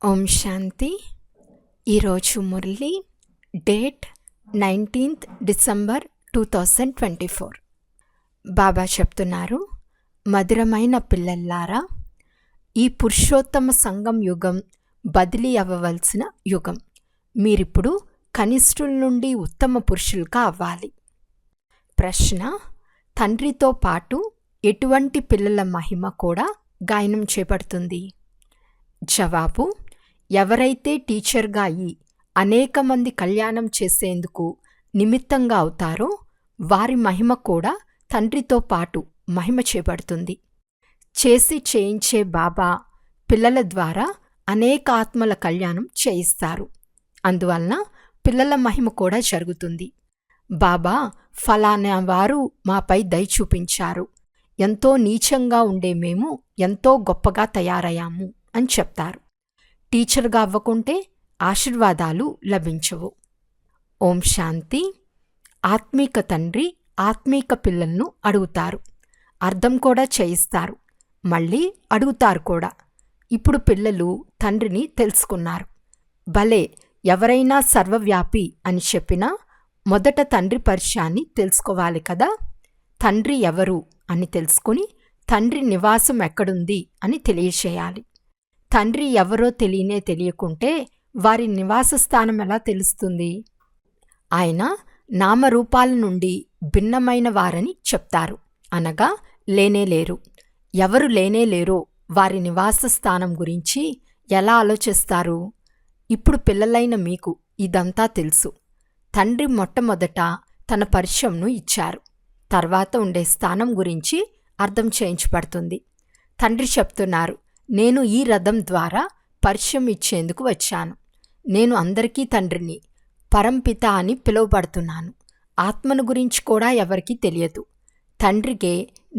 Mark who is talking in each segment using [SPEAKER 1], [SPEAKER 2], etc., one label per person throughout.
[SPEAKER 1] ఓం శాంతి. ఈరోజు Murali date 19th December 2024. బాబా చెప్తున్నారు, మధురమైన పిల్లల్లారా, ఈ పురుషోత్తమ సంగం యుగం బదిలీ అవ్వవలసిన యుగం. మీరిప్పుడు కనిష్ఠుల నుండి ఉత్తమ పురుషులుగా అవ్వాలి. ప్రశ్న: తండ్రితో పాటు ఎటువంటి పిల్లల మహిమ కూడా గాయనం చేయబడుతుంది? జవాబు: ఎవరైతే టీచర్గా అయి అనేక మంది కళ్యాణం చేసేందుకు నిమిత్తంగా అవుతారో వారి మహిమ కూడా తండ్రితో పాటు మహిమ చేయబడుతుంది. చేయించే బాబా పిల్లల ద్వారా అనేక ఆత్మల కళ్యాణం చేయిస్తారు. అందువలన పిల్లల మహిమ కూడా జరుగుతుంది. బాబా ఫలానా వారు మాపై దయ చూపించారు, ఎంతో నీచంగా ఉండే మేము ఎంతో గొప్పగా తయారయ్యాము అని చెప్తారు. టీచర్గా అవ్వకుంటే ఆశీర్వాదాలు లభించవు. ఓం శాంతి. ఆత్మీక తండ్రి ఆత్మీక పిల్లలను అడుగుతారు, అర్థం కూడా చేయిస్తారు, మళ్ళీ అడుగుతారు కూడా. ఇప్పుడు పిల్లలు తండ్రిని తెలుసుకున్నారు. భలే, ఎవరైనా సర్వవ్యాపి అని చెప్పినా మొదట తండ్రి పరిచయాన్ని తెలుసుకోవాలి కదా. తండ్రి ఎవరు అని తెలుసుకుని తండ్రి నివాసం ఎక్కడుంది అని తెలియచేయాలి. తండ్రి ఎవరో తెలియకుంటే వారి నివాస స్థానం ఎలా తెలుస్తుంది? ఆయన నామరూపాల నుండి భిన్నమైన వారని చెప్తారు, అనగా లేనేలేరు. ఎవరు లేనేలేరో వారి నివాస స్థానం గురించి ఎలా ఆలోచిస్తారు? ఇప్పుడు పిల్లలైన మీకు ఇదంతా తెలుసు. తండ్రి మొట్టమొదట తన పరిచయంను ఇచ్చారు, తర్వాత ఉండే స్థానం గురించి అర్థం చేయించబడుతుంది. తండ్రి చెప్తున్నారు, నేను ఈ రథం ద్వారా పరిచయం ఇచ్చేందుకు వచ్చాను. నేను అందరికీ తండ్రిని, పరంపిత అని పిలువబడుతున్నాను. ఆత్మను గురించి కూడా ఎవరికీ తెలియదు. తండ్రికే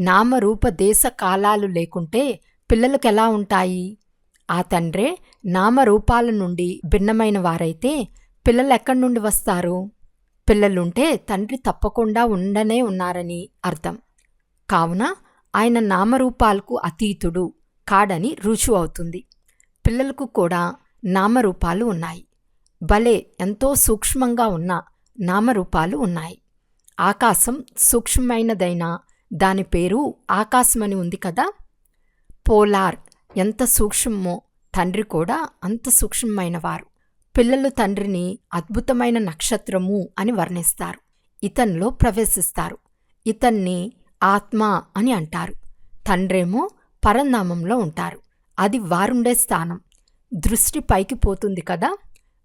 [SPEAKER 1] నామరూప దేశ కాలాలు లేకుంటే పిల్లలకు ఎలా ఉంటాయి? ఆ తండ్రే నామరూపాల నుండి భిన్నమైన వారైతే పిల్లలు ఎక్కడి నుండి వస్తారు? పిల్లలుంటే తండ్రి తప్పకుండా ఉండనే ఉన్నారని అర్థం. కావున ఆయన నామరూపాలకు అతీతుడు కాడని రుజువు అవుతుంది. పిల్లలకు కూడా నామరూపాలు ఉన్నాయి. భలే, ఎంతో సూక్ష్మంగా ఉన్న నామరూపాలు ఉన్నాయి. ఆకాశం సూక్ష్మమైనదైనా దాని పేరు ఆకాశమని ఉంది కదా. పోలార్ ఎంత సూక్ష్మమో తండ్రి కూడా అంత సూక్ష్మమైనవారు. పిల్లలు తండ్రిని అద్భుతమైన నక్షత్రము అని వర్ణిస్తారు. ఇతనిలో ప్రవేశిస్తారు. ఇతన్ని ఆత్మ అని అంటారు. తండ్రేమో పరంధామంలో ఉంటారు. అది వారుండే స్థానం. దృష్టి పైకి పోతుంది కదా.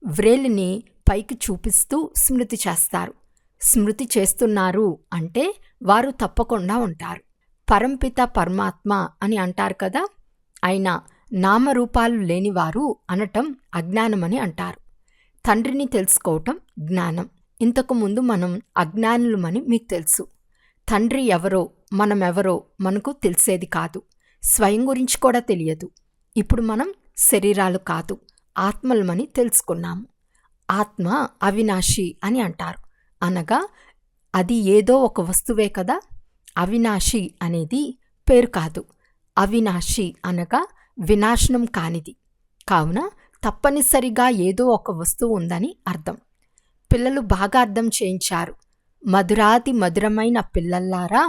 [SPEAKER 1] వ్రేలిని పైకి చూపిస్తూ స్మృతి చేస్తారు. స్మృతి చేస్తున్నారు అంటే వారు తప్పకుండా ఉంటారు. పరంపిత పరమాత్మ అని అంటారు కదా. అయినా నామరూపాలు లేనివారు అనటం అజ్ఞానమని అంటారు. తండ్రిని తెలుసుకోవటం జ్ఞానం. ఇంతకుముందు మనం అజ్ఞానులమని మీకు తెలుసు. తండ్రి ఎవరో మనమెవరో మనకు తెలిసేది కాదు. స్వయం గురించి కూడా తెలియదు. ఇప్పుడు మనం శరీరాలు కాదు, ఆత్మలమని తెలుసుకున్నాము. ఆత్మ అవినాశి అని అంటారు, అనగా అది ఏదో ఒక వస్తువే కదా. అవినాశి అనేది పేరు కాదు. అవినాశి అనగా వినాశనం కానిది. కావున తప్పనిసరిగా ఏదో ఒక వస్తువు ఉందని అర్థం. పిల్లలు బాగా అర్థం చేయించారు. మధురాతి మధురమైన పిల్లల్లారా,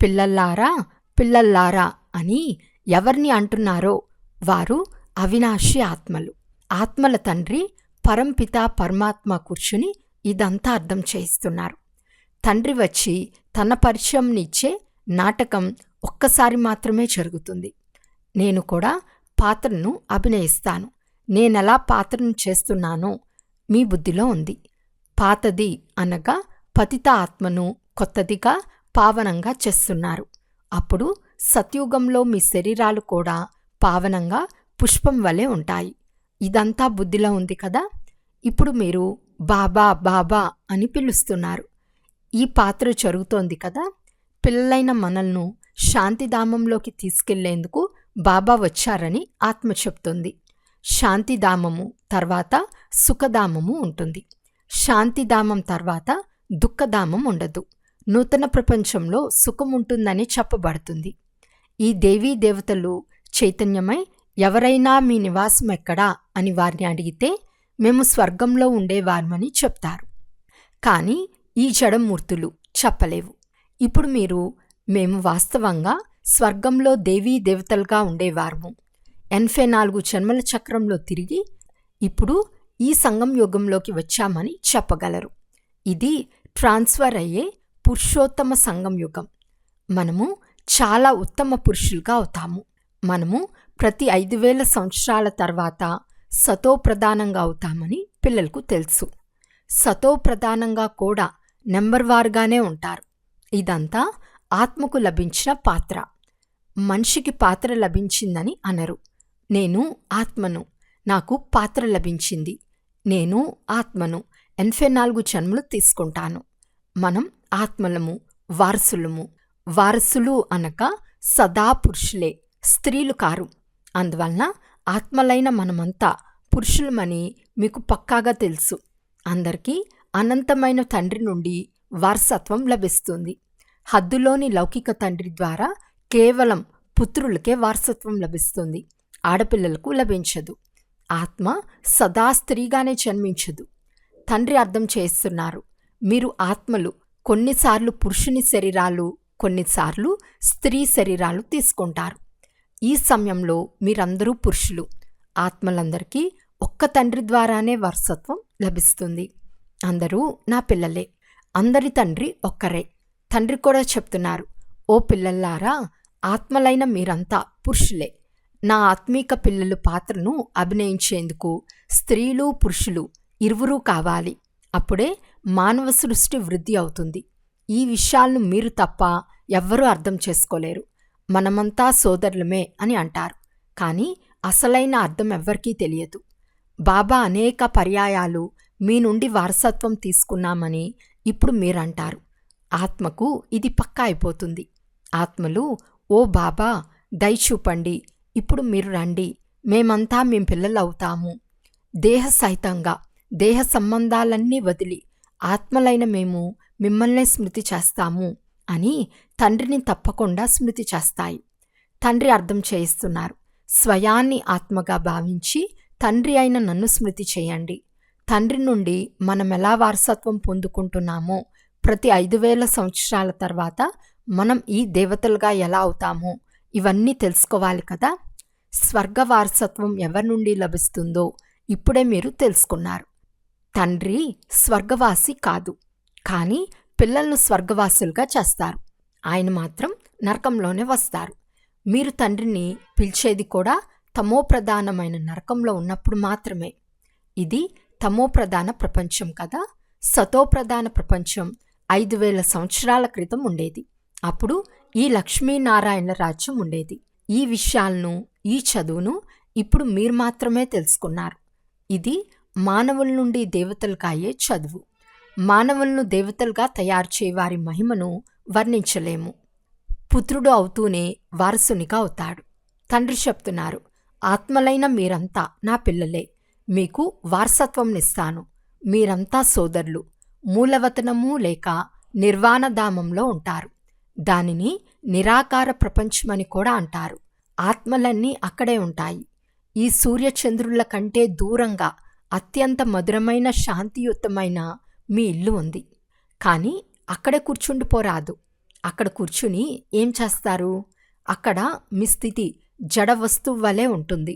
[SPEAKER 1] పిల్లల్లారా, పిల్లల్లారా అని ఎవరిని అంటున్నారో వారు అవినాశి ఆత్మలు. ఆత్మల తండ్రి పరంపిత పరమాత్మ కూర్చుని ఇదంతా అర్థం చేయిస్తున్నారు. తండ్రి వచ్చి తన పరిచయంనిచ్చే నాటకం ఒక్కసారి మాత్రమే జరుగుతుంది. నేను కూడా పాత్రను అభినయిస్తాను. నేనెలా పాత్రను చేస్తున్నానో మీ బుద్ధిలో ఉంది. పాతది అనగా పతిత ఆత్మను కొత్తదిగా పావనంగా చేస్తున్నారు. అప్పుడు సత్యుగంలో మీ శరీరాలు కూడా పావనంగా పుష్పం వలె ఉంటాయి. ఇదంతా బుద్ధిలో ఉంది కదా. ఇప్పుడు మీరు బాబా బాబా అని పిలుస్తున్నారు. ఈ పాత్ర జరుగుతోంది కదా. పిల్లలైన మనల్ని శాంతిధామంలోకి తీసుకెళ్లేందుకు బాబా వచ్చారని ఆత్మ చెప్తుంది. శాంతిధామము తర్వాత సుఖధామము ఉంటుంది. శాంతిధామం తర్వాత దుఃఖధామం ఉండదు. నూతన ప్రపంచంలో సుఖం ఉంటుందని చెప్పబడుతుంది. ఈ దేవీ దేవతలు చైతన్యమై ఎవరైనా మీ నివాసం ఎక్కడా అని వారిని అడిగితే మేము స్వర్గంలో ఉండేవారమని చెప్తారు. కానీ ఈ జడమూర్తులు చెప్పలేవు. ఇప్పుడు మేము వాస్తవంగా స్వర్గంలో దేవీ దేవతలుగా ఉండేవారము. 84 జన్మల చక్రంలో తిరిగి ఇప్పుడు ఈ సంగం యుగంలోకి వచ్చామని చెప్పగలరు. ఇది ట్రాన్స్ఫర్ అయ్యే పురుషోత్తమ సంగం యుగం. మనము చాలా ఉత్తమ పురుషులుగా అవుతాము. మనము ప్రతి 5000 సంవత్సరాల తర్వాత సతోప్రధానంగా అవుతామని పిల్లలకు తెలుసు. సతోప్రధానంగా కూడా నెంబర్ వారుగానే ఉంటారు. ఇదంతా ఆత్మకు లభించిన పాత్ర. మనిషికి పాత్ర లభించిందని అనరు. నేను ఆత్మను, నాకు పాత్ర లభించింది. నేను ఆత్మను 84 జన్మలు తీసుకుంటాను. మనం ఆత్మలము, వారసులము. వారసులు అనక సదా పురుషులే, స్త్రీలు కారు. అందువలన ఆత్మలైన మనమంతా పురుషులమని మీకు పక్కాగా తెలుసు. అందరికీ అనంతమైన తండ్రి నుండి వారసత్వం లభిస్తుంది. హద్దులోని లౌకిక తండ్రి ద్వారా కేవలం పుత్రులకే వారసత్వం లభిస్తుంది. ఆడపిల్లలకు లభించదు. ఆత్మ సదా స్త్రీగానే జన్మించదు. తండ్రి అర్థం చేస్తున్నారు, మీరు ఆత్మలు కొన్నిసార్లు పురుషుని శరీరాలు, కొన్నిసార్లు స్త్రీ శరీరాలు తీసుకుంటారు. ఈ సమయంలో మీరందరూ పురుషులు. ఆత్మలందరికీ ఒక్క తండ్రి ద్వారానే వారసత్వం లభిస్తుంది. అందరూ నా పిల్లలే. అందరి తండ్రి ఒక్కరే. తండ్రి కూడా చెప్తున్నారు, ఓ పిల్లల్లారా, ఆత్మలైన మీరంతా పురుషులే. నా ఆత్మీక పిల్లలు పాత్రను అభినయించేందుకు స్త్రీలు పురుషులు ఇరువురూ కావాలి. అప్పుడే మానవ సృష్టి వృద్ధి అవుతుంది. ఈ విషయాలను మీరు తప్ప ఎవ్వరూ అర్థం చేసుకోలేరు. మనమంతా సోదరులమే అని అంటారు, కానీ అసలైన అర్థం ఎవ్వరికీ తెలియదు. బాబా అనేక పర్యాయాలు మీ నుండి వారసత్వం తీసుకున్నామని ఇప్పుడు మీరంటారు. ఆత్మకు ఇది పక్కా అయిపోతుంది. ఆత్మలు, ఓ బాబా దయచూపండి, ఇప్పుడు మీరు రండి, మేమంతా మేం పిల్లలవుతాము. దేహ సహితంగా దేహ సంబంధాలన్నీ వదిలి ఆత్మలైన మేము మిమ్మల్నే స్మృతి చేస్తాము అని తండ్రిని తప్పకుండా స్మృతి చేస్తాయి. తండ్రి అర్థం చేయిస్తున్నారు, స్వయాన్ని ఆత్మగా భావించి తండ్రి అయిన నన్ను స్మృతి చేయండి. తండ్రి నుండి మనం ఎలా వారసత్వం పొందుకుంటున్నామో, ప్రతి 5000 సంవత్సరాల తర్వాత మనం ఈ దేవతలుగా ఎలా అవుతామో ఇవన్నీ తెలుసుకోవాలి కదా. స్వర్గ వారసత్వం ఎవరి నుండి లభిస్తుందో ఇప్పుడే మీరు తెలుసుకున్నారు. తండ్రి స్వర్గవాసి కాదు, కానీ పిల్లలను స్వర్గవాసులుగా చేస్తారు. ఆయన మాత్రం నరకంలోనే వస్తారు. మీరు తండ్రిని పిలిచేది కూడా తమోప్రధానమైన నరకంలో ఉన్నప్పుడు మాత్రమే. ఇది తమోప్రధాన ప్రపంచం కదా. సతోప్రధాన ప్రపంచం 5000 సంవత్సరాల క్రితం ఉండేది. అప్పుడు ఈ లక్ష్మీనారాయణ రాజ్యం ఉండేది. ఈ విషయాలను, ఈ చదువును ఇప్పుడు మీరు మాత్రమే తెలుసుకున్నారు. ఇది మానవుల నుండి దేవతలుగా అయ్యే చదువు. మానవులను దేవతలుగా తయారు చేయవారి మహిమను వర్ణించలేము. పుత్రుడు అవుతూనే వారసునిగా అవుతాడు. తండ్రి చెప్తున్నారు, ఆత్మలైన మీరంతా నా పిల్లలే. మీకు వారసత్వంనిస్తాను. మీరంతా సోదరులు. మూలవతనము లేక నిర్వాణధామంలో ఉంటారు. దానిని నిరాకార ప్రపంచమని కూడా అంటారు. ఆత్మలన్నీ అక్కడే ఉంటాయి. ఈ సూర్యచంద్రుల కంటే దూరంగా అత్యంత మధురమైన శాంతియుతమైన మీ ఇల్లు ఉంది. కానీ అక్కడే కూర్చుండిపోరాదు. అక్కడ కూర్చుని ఏం చేస్తారు? అక్కడ మీ స్థితి జడ వస్తువు వలె ఉంటుంది.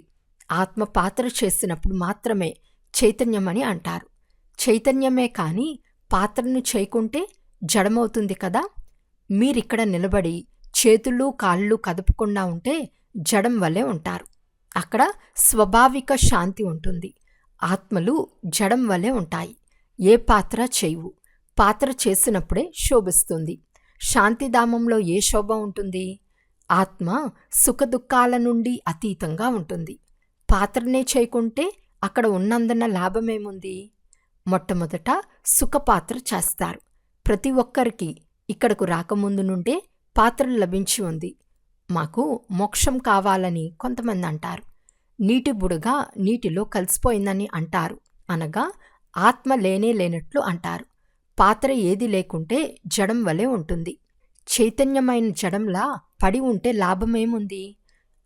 [SPEAKER 1] ఆత్మ పాత్ర చేసినప్పుడు మాత్రమే చైతన్యమని అంటారు. చైతన్యమే కానీ పాత్రను చేయకుంటే జడమవుతుంది కదా. మీరిక్కడ నిలబడి చేతులు కాళ్ళు కదపకుండా ఉంటే జడం వలె ఉంటారు. అక్కడ స్వాభావిక శాంతి ఉంటుంది. ఆత్మలు జడం వలె ఉంటాయి. ఏ పాత్ర చేయవు. పాత్ర చేసినప్పుడే శోభిస్తుంది. శాంతిధామంలో ఏ శోభ ఉంటుంది? ఆత్మ సుఖదుఖాల నుండి అతీతంగా ఉంటుంది. పాత్రనే చేయకుంటే అక్కడ ఉన్నందున లాభమేముంది? మొట్టమొదట సుఖపాత్ర చేస్తారు. ప్రతి ఒక్కరికి ఇక్కడకు రాకముందు నుండే పాత్రలు లభించి ఉంది. మాకు మోక్షం కావాలని కొంతమంది అంటారు. నీటి బుడగ నీటిలో కలిసిపోయిందని అంటారు. అనగా ఆత్మ లేనే లేనట్లు అంటారు. పాత్ర ఏది లేకుంటే జడం వలె ఉంటుంది. చైతన్యమైన జడంలా పడి ఉంటే లాభమేముంది?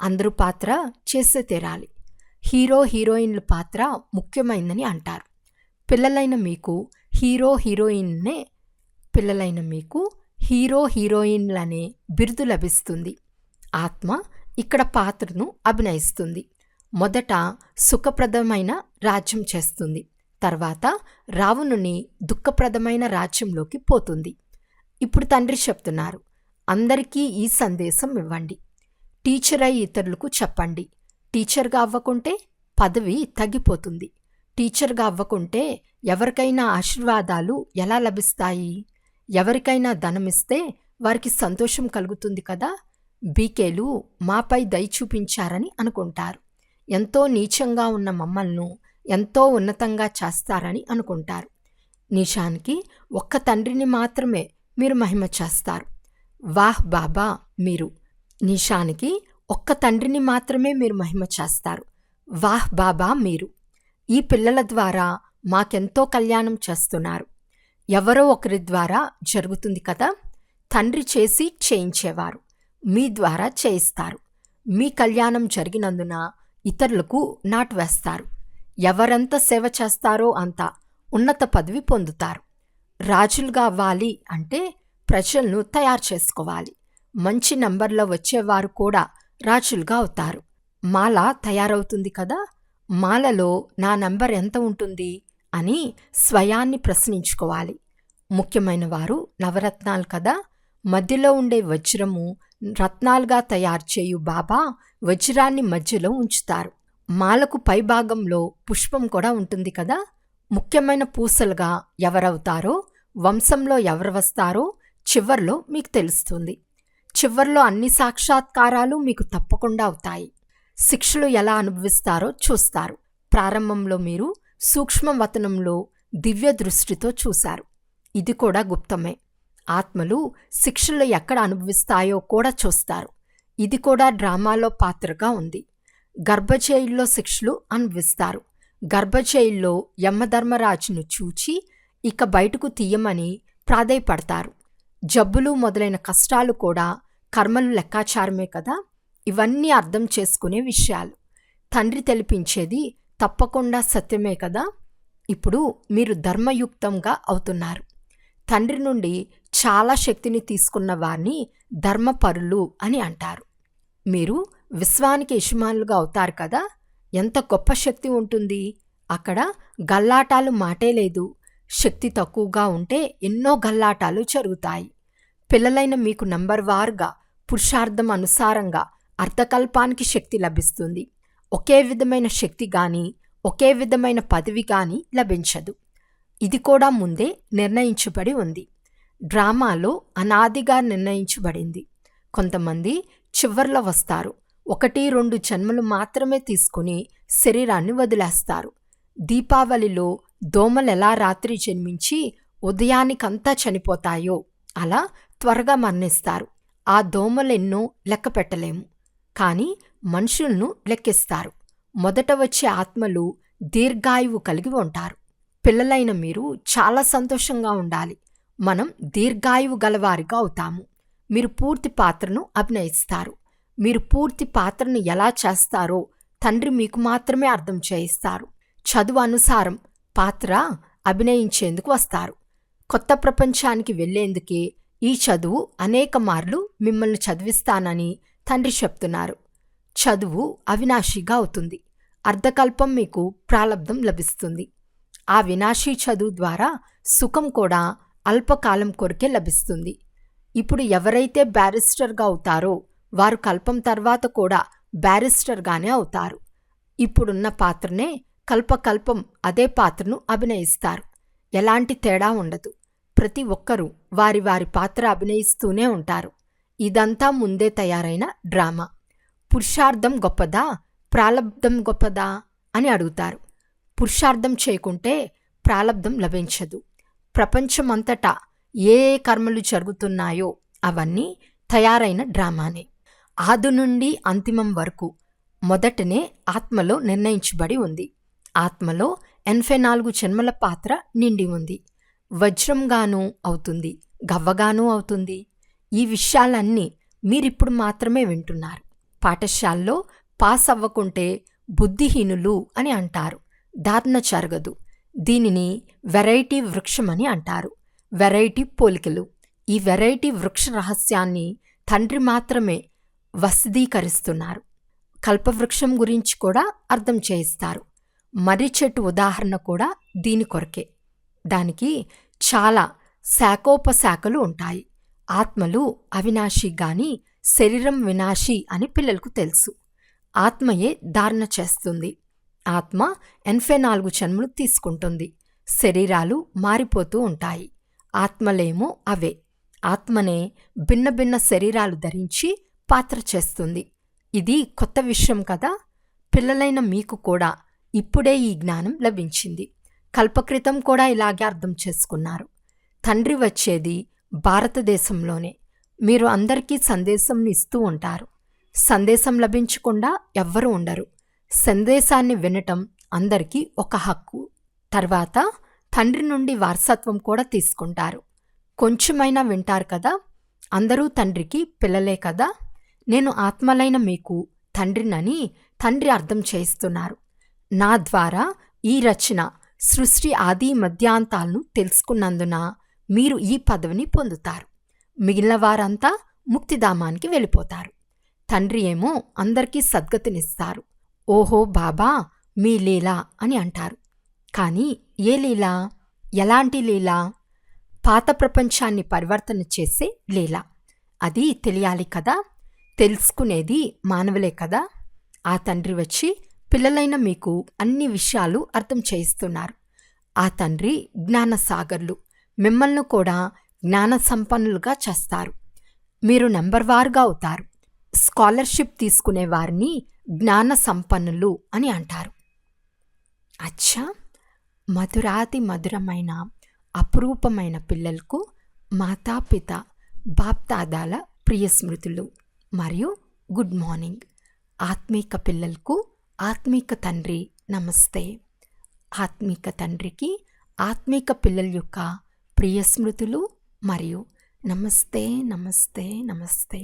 [SPEAKER 1] అందరూ పాత్ర చేసే తీరాలి. హీరో హీరోయిన్ల పాత్ర ముఖ్యమైందని అంటారు. పిల్లలైన మీకు హీరో హీరోయిన్లనే బిరుదు లభిస్తుంది. ఆత్మ ఇక్కడ పాత్రను అభినయిస్తుంది. మొదట సుఖప్రదమైన రాజ్యం చేస్తుంది. తర్వాత రావణుని దుఃఖప్రదమైన రాజ్యంలోకి పోతుంది. ఇప్పుడు తండ్రి చెప్తున్నారు, అందరికీ ఈ సందేశం ఇవ్వండి. టీచర్ అయి ఇతరులకు చెప్పండి. టీచర్గా అవ్వకుంటే పదవి తగ్గిపోతుంది. టీచర్గా అవ్వకుంటే ఎవరికైనా ఆశీర్వాదాలు ఎలా లభిస్తాయి? ఎవరికైనా ధనమిస్తే వారికి సంతోషం కలుగుతుంది కదా. బీకేలు మాపై దయ చూపించారని అనుకుంటారు. ఎంతో నీచంగా ఉన్న మమ్మల్ని ఎంతో ఉన్నతంగా చేస్తారని అనుకుంటారు. నిజానికి ఒక్క తండ్రిని మాత్రమే మీరు మహిమ చేస్తారు. వాహ్ బాబా మీరు. నిజానికి ఒక్క తండ్రిని మాత్రమే మీరు మహిమ చేస్తారు. వాహ్ బాబా మీరు. ఈ పిల్లల ద్వారా మాకెంతో కళ్యాణం చేస్తున్నారు. ఎవరో ఒకరి ద్వారా జరుగుతుంది కదా. తండ్రి చేసి చేయించేవారు మీ ద్వారా చేయిస్తారు. మీ కళ్యాణం జరిగినందున ఇతరులకు నాటు వేస్తారు. ఎవరెంత సేవ చేస్తారో అంత ఉన్నత పదవి పొందుతారు. రాజులుగా అవ్వాలి అంటే ప్రజలను తయారు చేసుకోవాలి. మంచి నంబర్లో వచ్చేవారు కూడా రాజులుగా అవుతారు. మాల తయారవుతుంది కదా. మాలలో నా నంబర్ ఎంత ఉంటుంది అని స్వయాన్ని ప్రశ్నించుకోవాలి. ముఖ్యమైన వారు నవరత్నాలు కదా. మధ్యలో ఉండే వజ్రము రత్నాలుగా తయారు చేయు బాబా వజ్రాన్ని మధ్యలో ఉంచుతారు. మాలకు పైభాగంలో పుష్పం కూడా ఉంటుంది కదా. ముఖ్యమైన పూసలుగా ఎవరవుతారో, వంశంలో ఎవరు వస్తారో చివర్లో మీకు తెలుస్తుంది. చివర్లో అన్ని సాక్షాత్కారాలు మీకు తప్పకుండా అవుతాయి. శిక్షలు ఎలా అనుభవిస్తారో చూస్తారు. ప్రారంభంలో మీరు సూక్ష్మవతనంలో దివ్య దృష్టితో చూశారు. ఇది కూడా గుప్తమే. ఆత్మలు శిక్షలు ఎక్కడ అనుభవిస్తాయో కూడా చూస్తారు. ఇది కూడా డ్రామాలో పాత్రగా ఉంది. గర్భజైల్లో శిక్షలు అనుభవిస్తారు. గర్భజైల్లో యమధర్మరాజును చూచి ఇక బయటకు తీయమని ప్రాధేయపడతారు. జబ్బులు మొదలైన కష్టాలు కూడా కర్మలు లెక్కాచారమే కదా. ఇవన్నీ అర్థం చేసుకునే విషయాలు. తండ్రి తెలిపించేది తప్పకుండా సత్యమే కదా. ఇప్పుడు మీరు ధర్మయుక్తంగా అవుతున్నారు. తండ్రి నుండి చాలా శక్తిని తీసుకున్న వారిని ధర్మపరులు అని అంటారు. మీరు విశ్వానికి యజమానులుగా అవుతారు కదా. ఎంత గొప్ప శక్తి ఉంటుంది అక్కడ. గల్లాటాలు మాటే లేదు. శక్తి తక్కువగా ఉంటే ఎన్నో గల్లాటాలు జరుగుతాయి. పిల్లలైన మీకు నంబర్ వారుగా పురుషార్థం అనుసారంగా అర్ధకల్పానికి శక్తి లభిస్తుంది. ఒకే విధమైన శక్తి కానీ ఒకే విధమైన పదవి కానీ లభించదు. ఇది కూడా ముందే నిర్ణయించబడి ఉంది. డ్రామాలో అనాదిగా నిర్ణయించబడింది. కొంతమంది చివర్లో వస్తారు. 1-2 జన్మలు మాత్రమే తీసుకుని శరీరాన్ని వదిలేస్తారు. దీపావళిలో దోమలు ఎలా రాత్రి జన్మించి ఉదయానికంతా చనిపోతాయో అలా త్వరగా మరణిస్తారు. ఆ దోమలెన్నో లెక్క పెట్టలేము, కానీ మనుషులను లెక్కిస్తారు. మొదట వచ్చే ఆత్మలు దీర్ఘాయువు కలిగి ఉంటారు. పిల్లలైన మీరు చాలా సంతోషంగా ఉండాలి. మనం దీర్ఘాయువు గలవారిగా అవుతాము. మీరు పూర్తి పాత్రను అభినయిస్తారు. మీరు పూర్తి పాత్రను ఎలా చేస్తారో తండ్రి మీకు మాత్రమే అర్థం చేయిస్తారు. చదువు అనుసారం పాత్ర అభినయించేందుకు వస్తారు. కొత్త ప్రపంచానికి వెళ్లేందుకే ఈ చదువు అనేక మార్లు మిమ్మల్ని చదివిస్తానని తండ్రి చెప్తున్నారు. చదువు అవినాశిగా అవుతుంది. అర్ధకల్పం మీకు ప్రాలబ్ధం లభిస్తుంది. ఆ వినాశీ చదువు ద్వారా సుఖం కూడా అల్పకాలం కొరకే లభిస్తుంది. ఇప్పుడు ఎవరైతే బ్యారిస్టర్గా అవుతారో వారు కల్పం తర్వాత కూడా బ్యారిస్టర్గానే అవుతారు. ఇప్పుడున్న పాత్రనే కల్పకల్పం అదే పాత్రను అభినయిస్తారు. ఎలాంటి తేడా ఉండదు. ప్రతి ఒక్కరూ వారి వారి పాత్ర అభినయిస్తూనే ఉంటారు. ఇదంతా ముందే తయారైన డ్రామా. పురుషార్థం గొప్పదా, ప్రాలబ్ధం గొప్పదా అని అడుగుతారు. పురుషార్థం చేయకుంటే ప్రాలబ్ధం లభించదు. ప్రపంచమంతటా ఏ కర్మలు జరుగుతున్నాయో అవన్నీ తయారైన డ్రామానే. ఆది నుండి అంతిమం వరకు మొదటనే ఆత్మలో నిర్ణయించబడి ఉంది. ఆత్మలో 84 జన్మల పాత్ర నిండి ఉంది. వజ్రంగానూ అవుతుంది, గవ్వగానూ అవుతుంది. ఈ విషయాలన్నీ మీరిప్పుడు మాత్రమే వింటున్నారు. పాఠశాలలో పాస్ అవ్వకుంటే బుద్ధిహీనులు అని అంటారు. ధారణ జరగదు. దీనిని వెరైటీ వృక్షమని అంటారు. వెరైటీ పోలికలు. ఈ వెరైటీ వృక్ష రహస్యాన్ని తండ్రి మాత్రమే వశదీకరిస్తున్నారు. కల్పవృక్షం గురించి కూడా అర్థం చేయిస్తారు. మర్రి చెట్టు ఉదాహరణ కూడా దీని కొరకే. దానికి చాలా శాఖోపశాఖలు ఉంటాయి. ఆత్మలు అవినాశి గాని శరీరం వినాశి అని పిల్లలకు తెలుసు. ఆత్మయే ధారణ చేస్తుంది. ఆత్మ 84 జన్మలు తీసుకుంటుంది. శరీరాలు మారిపోతూ ఉంటాయి. ఆత్మలేమో అవే. ఆత్మనే భిన్న భిన్న శరీరాలు ధరించి పాత్ర చేస్తుంది. ఇది కొత్త విషయం కదా. పిల్లలైన మీకు కూడా ఇప్పుడే ఈ జ్ఞానం లభించింది. కల్పక్రితం కూడా ఇలాగే అర్థం చేసుకున్నారు. తండ్రి వచ్చేది భారతదేశంలోనే. మీరు అందరికీ సందేశం ఇస్తూ ఉంటారు. సందేశం లభించకుండా ఎవ్వరూ ఉండరు. సందేశాన్ని వినటం అందరికీ ఒక హక్కు. తర్వాత తండ్రి నుండి వారసత్వం కూడా తీసుకుంటారు. కొంచెమైనా వింటారు కదా. అందరూ తండ్రికి పిల్లలే కదా. నేను ఆత్మలైన మీకు తండ్రినని తండ్రి అర్థం చేయిస్తున్నారు. నా ద్వారా ఈ రచన సృష్టి ఆది మధ్యాంతాలను తెలుసుకున్నందున మీరు ఈ పదవిని పొందుతారు. మిగిలిన వారంతా ముక్తిధామానికి వెళ్ళిపోతారు. తండ్రి ఏమో అందరికీ సద్గతినిస్తారు. ఓహో బాబా, మీ లీలా అని అంటారు. కానీ ఏ లీలా? ఎలాంటి లీలా? పాత ప్రపంచాన్ని పరివర్తన చేసే లీలా. అది తెలియాలి కదా. తెలుసుకునేది మానవులే కదా. ఆ తండ్రి వచ్చి పిల్లలైన మీకు అన్ని విషయాలు అర్థం చేయిస్తున్నారు. ఆ తండ్రి జ్ఞానసాగర్లు. మిమ్మల్ని కూడా జ్ఞాన సంపన్నులుగా చేస్తారు. మీరు నెంబర్ వారుగా అవుతారు. స్కాలర్షిప్ తీసుకునే వారిని జ్ఞాన సంపన్నులు అని అంటారు. అచ్చా, మధురాతి మధురమైన అపురూపమైన పిల్లలకు మాతాపిత బాప్దాదాల ప్రియ స్మృతులు మరియు గుడ్ మార్నింగ్. ఆత్మీక పిల్లలకు ఆత్మీక తండ్రి నమస్తే. ఆత్మీక తండ్రికి ఆత్మీక పిల్లల యొక్క ప్రియ స్మృతులు మరియు నమస్తే నమస్తే నమస్తే.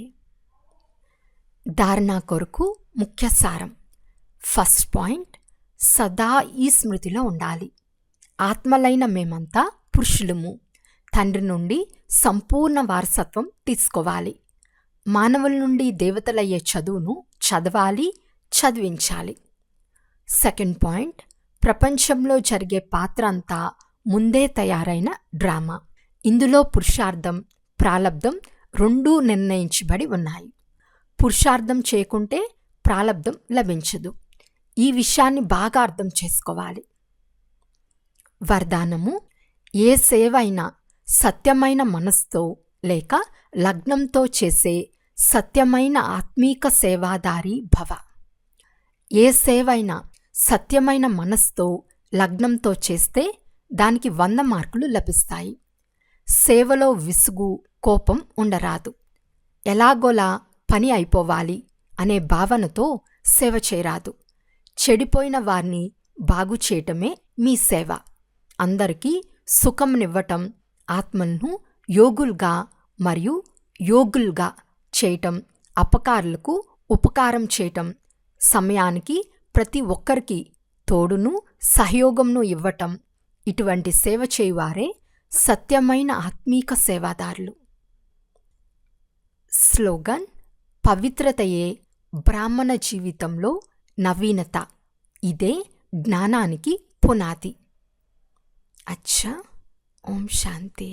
[SPEAKER 1] ధారణ కొరకు ముఖ్య సారం. ఫస్ట్ పాయింట్, సదా ఈ స్మృతిలో ఉండాలి. ఆత్మలైన మేమంతా పురుషులము. తండ్రి నుండి సంపూర్ణ వారసత్వం తీసుకోవాలి. మానవుల నుండి దేవతలయ్యే చదువును చదవాలి, చదివించాలి. సెకండ్ పాయింట్, ప్రపంచంలో జరిగే పాత్ర అంతా ముందే తయారైన డ్రామా. ఇందులో పురుషార్థం, ప్రాలబ్ధం రెండూ నిర్ణయించబడి ఉన్నాయి. పురుషార్థం చేయకుంటే ప్రాలబ్ధం లభించదు. ఈ విషయాన్ని బాగా అర్థం చేసుకోవాలి. వరదానము: ఏ సేవ అయినా సత్యమైన మనస్తో లేక లగ్నంతో చేసే సత్యమైన ఆత్మీక సేవాదారి భవ. ఏ సేవైనా సత్యమైన మనస్తో లగ్నంతో చేస్తే దానికి 100 మార్కులు లభిస్తాయి. సేవలో విసుగు, కోపం ఉండరాదు. ఎలాగోలా పని అయిపోవాలి అనే భావనతో సేవ చేయరాదు. చెడిపోయిన వారిని బాగు చేయటమే మీ సేవ. అందరికీ సుఖంనివ్వటం, ఆత్మలను యోగులుగా మరియు యోగులుగా చేయటం, అపకారులకు ఉపకారం చేయటం, సమయానికి ప్రతి ఒక్కరికి తోడును సహయోగంను ఇవ్వటం, ఇటువంటి సేవ చేయువారే సత్యమైన ఆత్మీక సేవాదారులు. స్లోగన్: పవిత్రతయే బ్రాహ్మణ జీవితంలో నవీనత. ఇదే జ్ఞానానికి పునాది. అచ్చా, ఓం శాంతి.